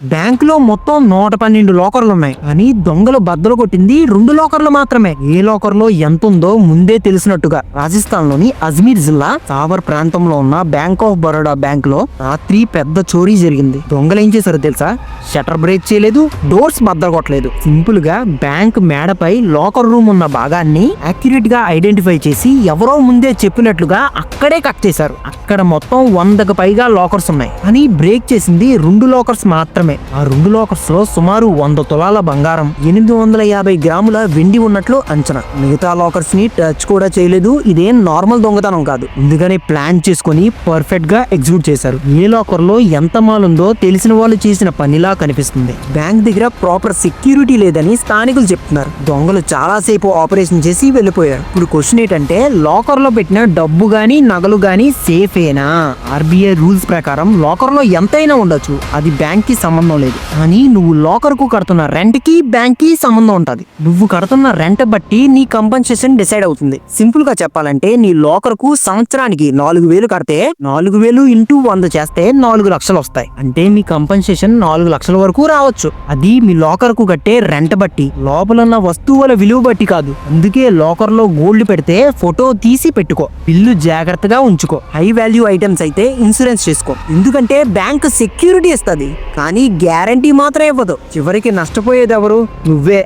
Bank లో మొత్తం 112 లాకర్లు ఉన్నాయి, కానీ దొంగలు బద్దలు కొట్టింది 2 లాకర్లు మాత్రమే. ఏ లాకర్ లో ఎంత ఉందో ముందే తెలిసినట్టుగా రాజస్థాన్ లోని అజ్మీర్ జిల్లా సావర్ ప్రాంతంలో ఉన్న బ్యాంక్ ఆఫ్ బరోడా బ్యాంక్ లో రాత్రి పెద్ద చోరీ జరిగింది. దొంగలు ఏం చేశారో తెలుసా? షట్టర్ బ్రేక్ చేయలేదు, డోర్స్ బద్దలు కొట్టలేదు. సింపుల్ గా బ్యాంక్ మేడపై లాకర్ రూమ్ ఉన్న భాగాన్ని అక్యురేట్ గా ఐడెంటిఫై చేసి ఎవరో ముందే చెప్పినట్లుగా అక్కడే కట్ చేశారు. అక్కడ మొత్తం 100కు పైగా లాకర్స్ ఉన్నాయి, కానీ బ్రేక్ చేసింది 2 లాకర్స్ మాత్రమే. ఆ 2 లాకర్స్ లో సుమారు 100 తులాల బంగారం, 850 గ్రాముల వెండి ఉన్నట్లు అంచనా. మిగతా లాకర్స్ ని టచ్ కూడా చేయలేదు. ఇదేం నార్మల్ దొంగతనం కాదు, ముందుగానే ప్లాన్ చేసుకుని పర్ఫెక్ట్ గా ఎగ్జిక్యూట్ చేశారు. ఏ లాకర్ లో ఎంత మాల్ ఉందో తెలిసిన వాళ్ళు చేసిన పనిలా కనిపిస్తుంది. బ్యాంక్ దగ్గర ప్రాపర్ సెక్యూరిటీ లేదని స్థానికులు చెప్తున్నారు. దొంగలు చాలా సేపు ఆపరేషన్ చేసి వెళ్ళిపోయారు. ఇప్పుడు క్వశ్చన్ ఏంటంటే, లాకర్ లో పెట్టిన డబ్బు గానీ నగలు గానీ సేఫేనా? ఆర్బీఐ రూల్స్ ప్రకారం లాకర్ లో ఎంతైనా ఉండొచ్చు, అది బ్యాంక్ కి సంబంధం లేదు. కానీ నువ్వు లాకర్ కు కడుతున్న రెంట్ కి బ్యాంక్ కి సంబంధం ఉంటది. నువ్వు కడుతున్న రెంట్ బట్టి నీ కంపెన్సేషన్ డిసైడ్ అవుతుంది. సింపుల్ గా చెప్పాలంటే, నీ లాకర్ కు సంవత్సరానికి 4000 కడితే 4000 ఇంటూ 100 చేస్తే 4 లక్షలు వస్తాయి. అంటే మీ కంపెన్సేషన్ 4 లక్షల వరకు రావచ్చు. అది మీ లాకర్ కు కట్టే రెంట్ బట్టి, లోపల ఉన్న వస్తువుల విలువ బట్టి కాదు. అందుకే లాకర్ లో గోల్డ్ పెడితే ఫోటో తీసి పెట్టుకో, బిల్లు జాగ్రత్తగా ఉంచుకో. హై వాల్యూ ఐటమ్స్ అయితే ఇన్సూరెన్స్ చేసుకో, ఎందుకంటే బ్యాంక్ సెక్యూరిటీ ఇస్తుంది, కానీ గ్యారంటీ మాత్రం ఇవ్వదు. చివరికి నష్టపోయేది ఎవరు? నువ్వే.